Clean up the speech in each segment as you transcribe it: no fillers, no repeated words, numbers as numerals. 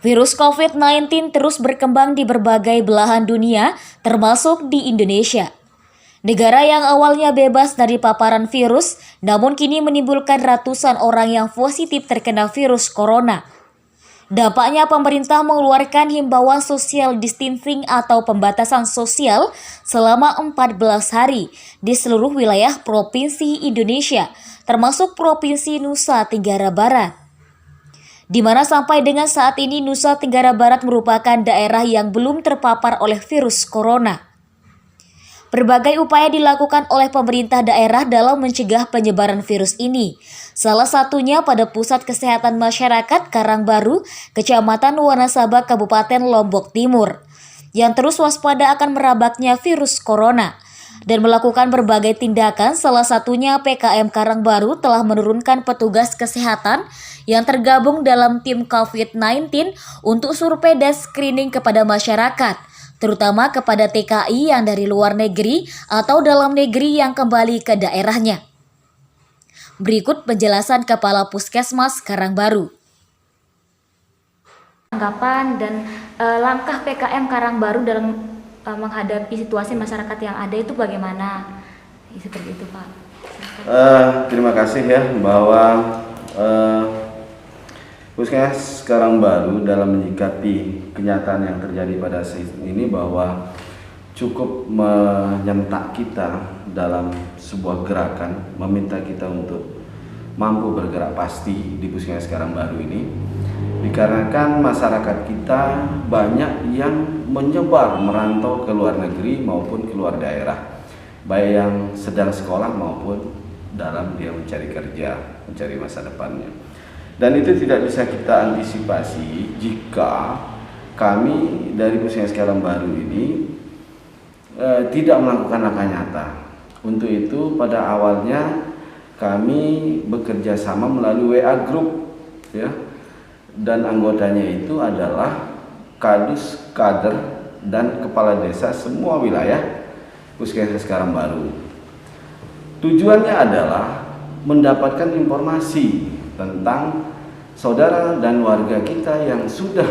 Virus COVID-19 terus berkembang di berbagai belahan dunia, termasuk di Indonesia. Negara yang awalnya bebas dari paparan virus, namun kini menimbulkan ratusan orang yang positif terkena virus corona. Dampaknya pemerintah mengeluarkan himbauan social distancing atau pembatasan sosial selama 14 hari di seluruh wilayah Provinsi Indonesia, termasuk Provinsi Nusa Tenggara Barat. Di mana sampai dengan saat ini Nusa Tenggara Barat merupakan daerah yang belum terpapar oleh virus corona. Berbagai upaya dilakukan oleh pemerintah daerah dalam mencegah penyebaran virus ini. Salah satunya pada Pusat Kesehatan Masyarakat Karangbaru, Kecamatan Wanasaba, Kabupaten Lombok Timur, yang terus waspada akan merabatnya virus corona dan melakukan berbagai tindakan. Salah satunya PKM Karangbaru telah menurunkan petugas kesehatan yang tergabung dalam tim COVID-19 untuk survei dan screening kepada masyarakat, terutama kepada TKI yang dari luar negeri atau dalam negeri yang kembali ke daerahnya. Berikut penjelasan Kepala Puskesmas Karangbaru. Tanggapan dan langkah PKM Karangbaru dalam menghadapi situasi masyarakat yang ada itu bagaimana? Seperti itu, Pak. Terima kasih ya bahwa Puskesmas Karangbaru dalam menyikapi kenyataan yang terjadi pada saat ini bahwa cukup menyentak kita dalam sebuah gerakan meminta kita untuk mampu bergerak pasti di Puskesmas Karangbaru ini, dikarenakan masyarakat kita banyak yang menyebar merantau ke luar negeri maupun ke luar daerah, baik yang sedang sekolah maupun dalam dia mencari kerja, mencari masa depannya. Dan itu tidak bisa kita antisipasi jika kami dari Puskesmas Karangbaru ini tidak melakukan langkah nyata. Untuk itu pada awalnya kami bekerja sama melalui WA Group, ya, dan anggotanya itu adalah kadus, kader, dan kepala desa semua wilayah Puskesmas Karangbaru. Tujuannya adalah mendapatkan informasi tentang saudara dan warga kita yang sudah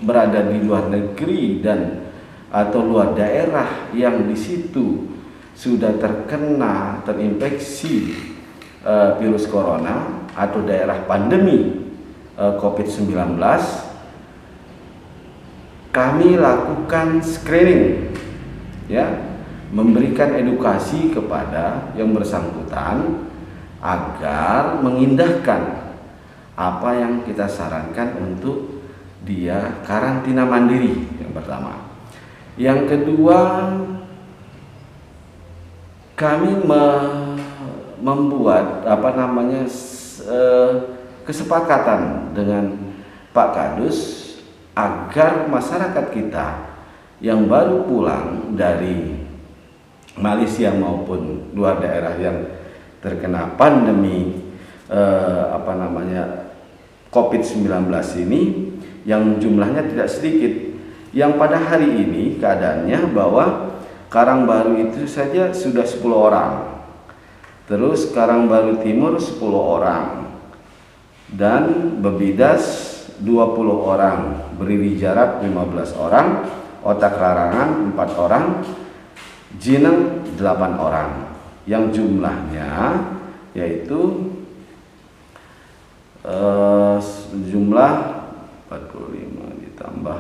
berada di luar negeri dan atau luar daerah yang di situ sudah terinfeksi virus corona atau daerah pandemi COVID-19. Kami lakukan screening, ya, memberikan edukasi kepada yang bersangkutan agar mengindahkan apa yang kita sarankan untuk dia karantina mandiri yang pertama. Yang kedua, kami membuat kesepakatan dengan Pak Kadus agar masyarakat kita yang baru pulang dari Malaysia maupun luar daerah yang terkena pandemi COVID-19 ini, yang jumlahnya tidak sedikit, yang pada hari ini keadaannya bahwa Karangbaru itu saja sudah 10 orang, terus Karangbaru Timur 10 orang, dan Bebidas 20 orang, Berdiri Jarak 15 orang, Otak Larangan 4 orang, Jineng 8 orang, yang jumlahnya yaitu jumlah 45 ditambah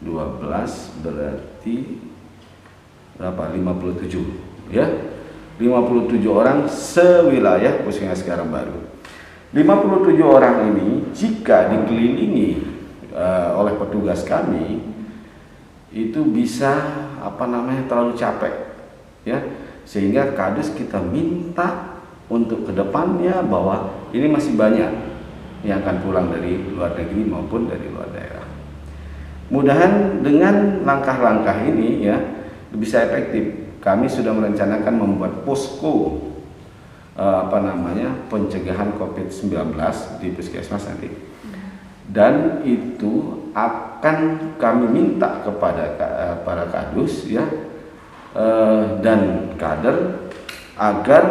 12 berarti berapa? 57, ya. 57 orang sewilayah Puskesmas Karangbaru. 57 orang ini jika dikelilingi oleh petugas kami itu bisa terlalu capek, ya. Sehingga kadus kita minta untuk kedepannya bahwa ini masih banyak yang akan pulang dari luar negeri maupun dari luar daerah. Mudahan dengan langkah-langkah ini, ya, bisa efektif. Kami sudah merencanakan membuat posko pencegahan COVID-19 di Puskesmas nanti. Dan itu akan kami minta kepada para kadus, ya, dan kader agar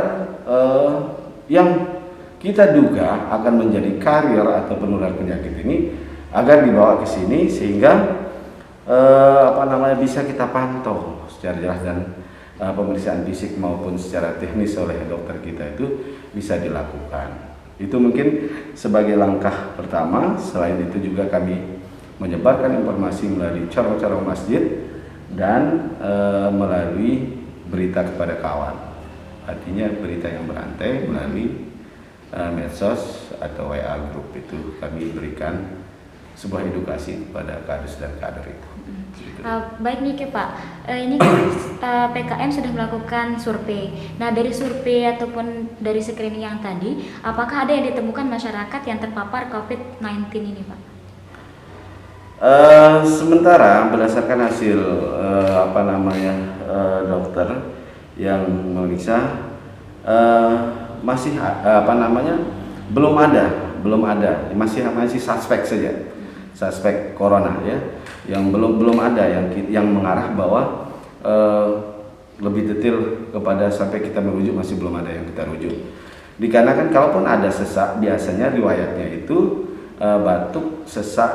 yang kita duga akan menjadi karier atau penular penyakit ini agar dibawa ke sini sehingga bisa kita pantau secara jelas dan pemeriksaan fisik maupun secara teknis oleh dokter kita itu bisa dilakukan. Itu mungkin sebagai langkah pertama. Selain itu juga kami menyebarkan informasi melalui corong-corong masjid dan melalui berita kepada kawan. Artinya berita yang berantai melalui medsos atau WA group itu kami berikan sebuah edukasi kepada kadus dan kader itu. Baik nih Pak, ini kan PKM sudah melakukan survei. Nah dari survei ataupun dari screening yang tadi, apakah ada yang ditemukan masyarakat yang terpapar COVID-19 ini Pak? Sementara berdasarkan hasil dokter yang memeriksa masih belum ada, masih suspek saja, suspek corona ya, yang belum ada yang mengarah bahwa lebih detail kepada sampai kita merujuk, masih belum ada yang kita rujuk. Dikarenakan kalaupun ada sesak, biasanya riwayatnya itu batuk, sesak,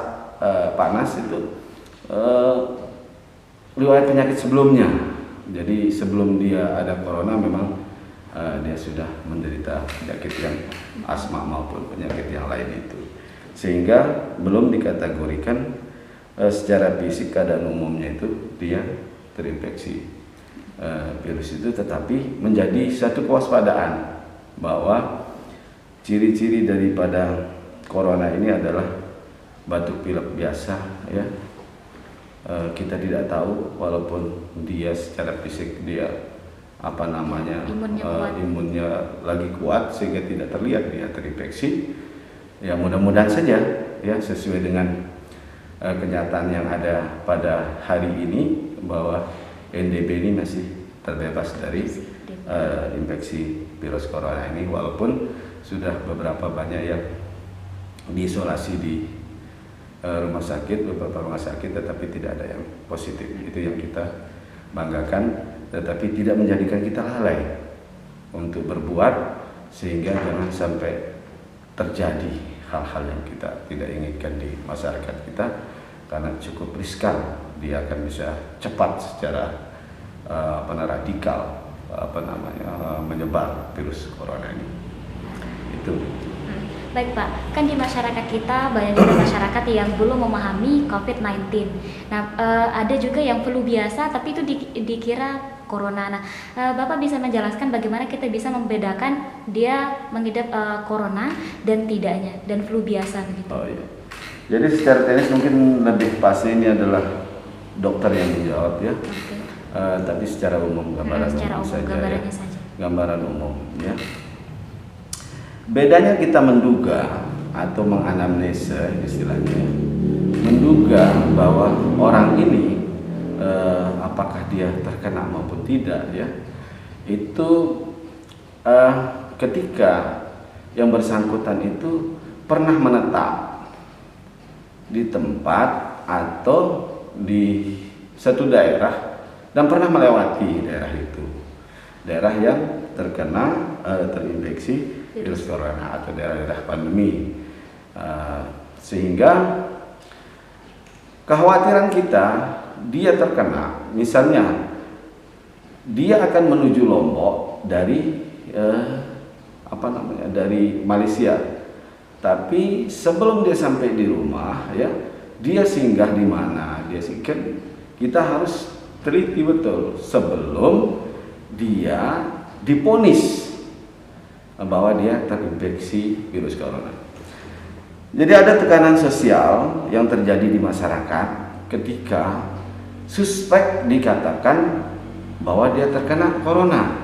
panas itu riwayat penyakit sebelumnya. Jadi sebelum dia ada corona memang dia sudah menderita penyakit yang asma maupun penyakit yang lain itu, sehingga belum dikategorikan secara fisik keadaan umumnya itu dia terinfeksi virus itu, tetapi menjadi satu kewaspadaan bahwa ciri-ciri daripada corona ini adalah batuk pilek biasa ya. Kita tidak tahu walaupun dia secara fisik dia imunnya lagi kuat sehingga tidak terlihat dia terinfeksi. Ya mudah-mudahan saja ya sesuai dengan kenyataan yang ada pada hari ini bahwa NDB ini masih terbebas dari infeksi virus corona ini, walaupun sudah beberapa banyak yang diisolasi di beberapa rumah sakit, tetapi tidak ada yang positif. Itu yang kita banggakan, tetapi tidak menjadikan kita lalai untuk berbuat sehingga jangan sampai terjadi hal-hal yang kita tidak inginkan di masyarakat kita, karena cukup riskan dia akan bisa cepat secara radikal menyebar virus corona ini. Itu. Baik Pak, kan di masyarakat kita banyak juga masyarakat yang belum memahami COVID-19. Nah, ada juga yang flu biasa tapi itu dikira corona. Nah, Bapak bisa menjelaskan bagaimana kita bisa membedakan dia mengidap corona dan tidaknya, dan flu biasa begitu? Oh iya. Jadi secara teknis mungkin lebih pasti ini adalah dokter yang menjawab ya. Okay. Tapi secara umum gambaran umum ya. Bedanya kita menduga atau menganamnesa istilahnya, menduga bahwa orang ini apakah dia terkena maupun tidak ya, itu ketika yang bersangkutan itu pernah menetap di tempat atau di satu daerah dan pernah melewati daerah itu, daerah yang terkena terinfeksi virus corona atau daerah-daerah pandemi, sehingga kekhawatiran kita dia terkena, misalnya dia akan menuju Lombok dari dari Malaysia, tapi sebelum dia sampai di rumah ya, dia singgah di mana, kita harus teliti betul sebelum dia diponis bahwa dia terinfeksi virus corona. Jadi ada tekanan sosial yang terjadi di masyarakat ketika suspek dikatakan bahwa dia terkena corona,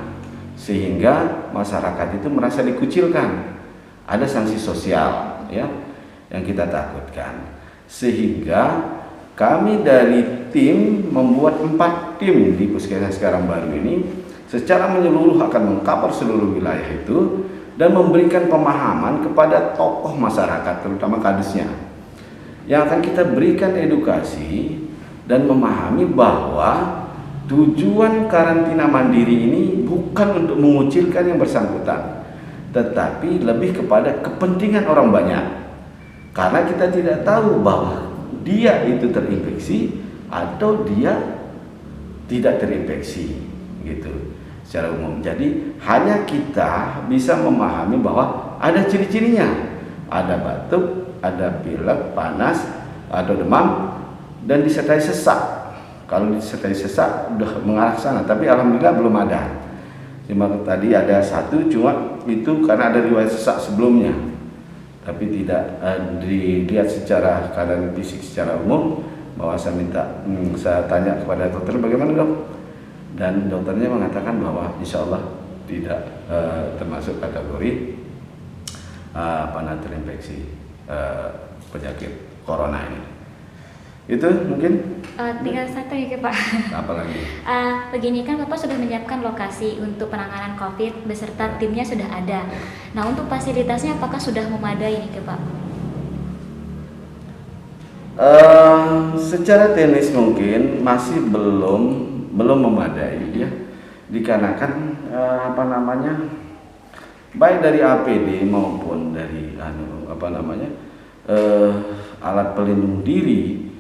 sehingga masyarakat itu merasa dikucilkan. Ada sanksi sosial ya yang kita takutkan, sehingga kami dari tim membuat 4 tim di Puskesmas Karangbaru ini secara menyeluruh akan mengcover seluruh wilayah itu dan memberikan pemahaman kepada tokoh masyarakat, terutama kadesnya, yang akan kita berikan edukasi dan memahami bahwa tujuan karantina mandiri ini bukan untuk mengucilkan yang bersangkutan, tetapi lebih kepada kepentingan orang banyak. Karena kita tidak tahu bahwa dia itu terinfeksi atau dia tidak terinfeksi gitu secara umum. Jadi hanya kita bisa memahami bahwa ada ciri-cirinya, ada batuk, ada pilek, panas, atau demam, dan disertai sesak. Kalau disertai sesak udah mengarah ke sana, tapi alhamdulillah belum ada. Cuma tadi ada satu, cuma itu karena ada riwayat sesak sebelumnya, tapi tidak dilihat secara keadaan fisik secara umum. Bahwa saya tanya kepada dokter, bagaimana dok? Dan dokternya mengatakan bahwa insya Allah tidak termasuk kategori terinfeksi penyakit corona ini. Itu mungkin tinggal satu ya Pak. apa lagi? Begini kan Bapak sudah menyiapkan lokasi untuk penanganan COVID beserta timnya sudah ada. Nah untuk fasilitasnya apakah sudah memadai nih Pak? Secara teknis mungkin masih belum memadai ya, dikarenakan baik dari APD maupun dari alat pelindung diri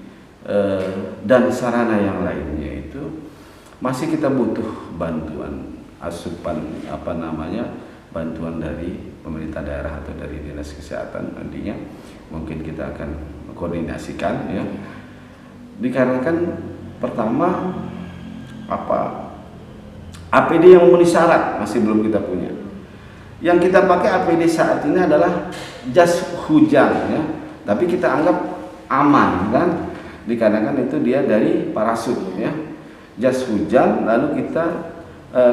dan sarana yang lainnya itu masih kita butuh bantuan asupan bantuan dari pemerintah daerah atau dari dinas kesehatan. Nantinya mungkin kita akan koordinasikan ya, dikarenakan pertama APD yang memenuhi syarat masih belum kita punya. Yang kita pakai APD saat ini adalah jas hujan ya, tapi kita anggap aman kan, dikarenakan itu dia dari parasut ya, jas hujan, lalu kita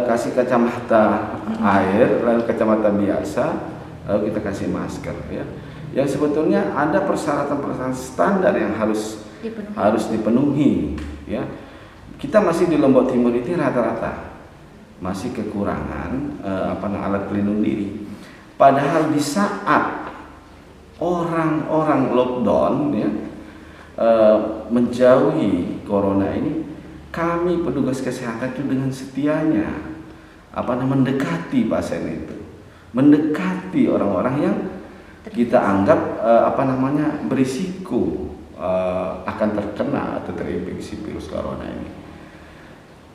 kasih kacamata air, lalu kacamata biasa, lalu kita kasih masker ya. Yang sebetulnya ada persyaratan standar yang harus dipenuhi ya. Kita masih di Lombok Timur ini rata-rata masih kekurangan alat pelindung diri. Padahal di saat orang-orang lockdown ya, menjauhi corona ini, kami petugas kesehatan itu dengan setianya mendekati pasien itu, mendekati orang-orang yang kita anggap berisiko akan terkena atau terinfeksi virus corona ini.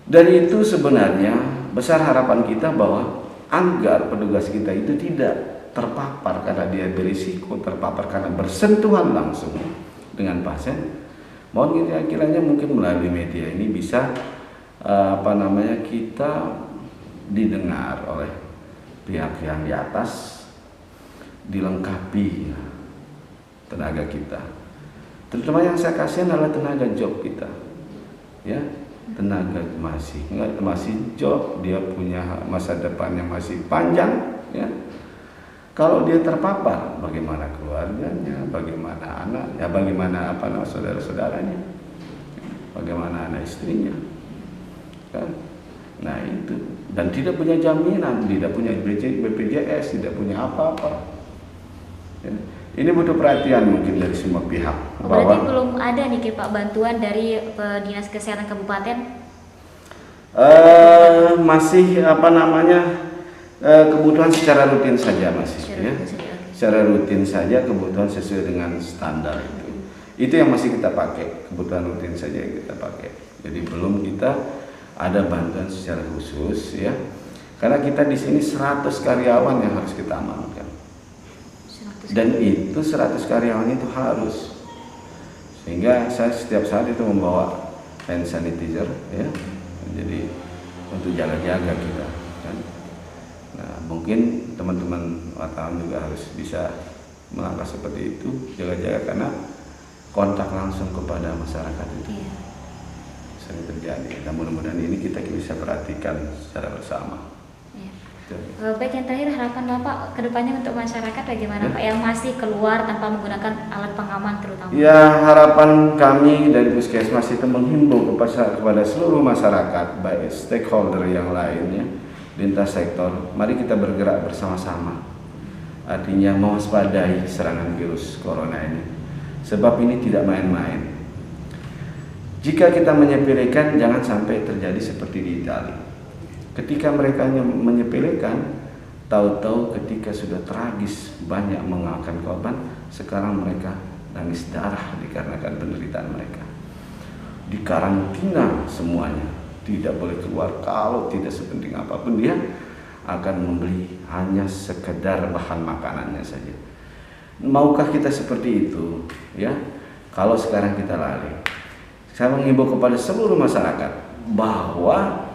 Dari itu sebenarnya besar harapan kita bahwa agar petugas kita itu tidak terpapar karena dia berisiko terpapar karena bersentuhan langsung dengan pasien. Mohon kiranya mungkin melalui media ini bisa kita didengar oleh pihak yang di atas, dilengkapi tenaga kita. Terutama yang saya kasihan adalah tenaga job kita, ya, tenaga masih job, dia punya masa depan yang masih panjang, ya. Kalau dia terpapar, bagaimana keluarganya, bagaimana anaknya, bagaimana saudara-saudaranya, bagaimana anak istrinya, kan? Nah itu, dan tidak punya jaminan, tidak punya BPJS, tidak punya apa-apa. Ya. Ini butuh perhatian mungkin dari semua pihak. Berarti belum ada nih Pak bantuan dari Dinas Kesehatan Kabupaten? Masih kebutuhan secara rutin saja masih. Secara rutin saja, kebutuhan sesuai dengan standar itu. Itu yang masih kita pakai, kebutuhan rutin saja yang kita pakai. Jadi belum kita ada bantuan secara khusus ya. Karena kita di sini 100 karyawan yang harus kita amankan. Dan itu 100 karyawan itu harus, sehingga saya setiap saat itu membawa hand sanitizer ya, jadi untuk jaga-jaga kita kan. Nah mungkin teman-teman wartawan juga harus bisa melangkah seperti itu, jaga-jaga, karena kontak langsung kepada masyarakat itu sering terjadi. Dan mudah-mudahan ini kita bisa perhatikan secara bersama. Baik, yang terakhir harapan Bapak kedepannya untuk masyarakat bagaimana Pak yang masih keluar tanpa menggunakan alat pengaman terutama? Ya, harapan kami dari Puskesmas itu menghimbau kepada seluruh masyarakat, baik stakeholder yang lainnya, lintas sektor, mari kita bergerak bersama-sama. Artinya mewaspadai serangan virus corona ini, sebab ini tidak main-main. Jika kita menyepelekan, jangan sampai terjadi seperti di Italia. Ketika mereka menyepelekan, tahu-tahu ketika sudah tragis banyak mengalahkan korban, sekarang mereka nangis darah dikarenakan penderitaan mereka. Dikarantina semuanya, tidak boleh keluar, kalau tidak sepenting apapun dia akan membeli hanya sekedar bahan makanannya saja. Maukah kita seperti itu? Ya, kalau sekarang kita lalai. Saya menghimbau kepada seluruh masyarakat bahwa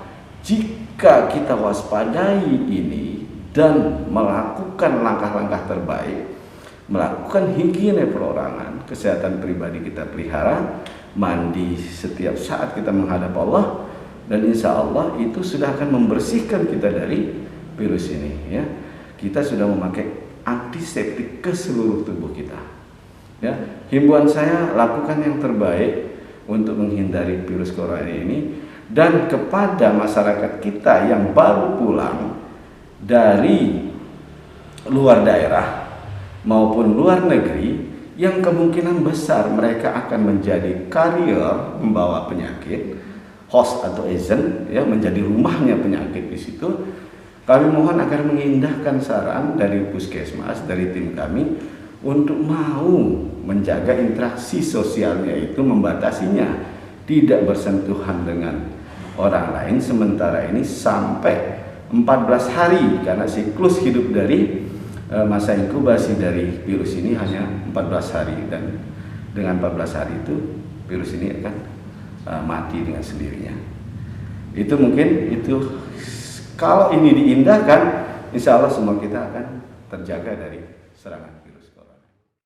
jika kita waspadai ini dan melakukan langkah-langkah terbaik, melakukan higiene perorangan, kesehatan pribadi kita pelihara, mandi setiap saat kita menghadap Allah, dan insya Allah itu sudah akan membersihkan kita dari virus ini. Ya, kita sudah memakai antiseptik ke seluruh tubuh kita. Ya, himbauan saya, lakukan yang terbaik untuk menghindari virus corona ini. Dan kepada masyarakat kita yang baru pulang dari luar daerah maupun luar negeri, yang kemungkinan besar mereka akan menjadi karier membawa penyakit, host atau agent, ya, menjadi rumahnya penyakit di situ. Kami mohon agar mengindahkan saran dari Puskesmas, dari tim kami, untuk mau menjaga interaksi sosialnya, itu membatasinya, tidak bersentuhan dengan orang lain sementara ini sampai 14 hari, karena siklus hidup dari masa inkubasi dari virus ini hanya 14 hari, dan dengan 14 hari itu virus ini akan mati dengan sendirinya. Itu mungkin itu, kalau ini diindahkan, insya Allah semua kita akan terjaga dari serangan.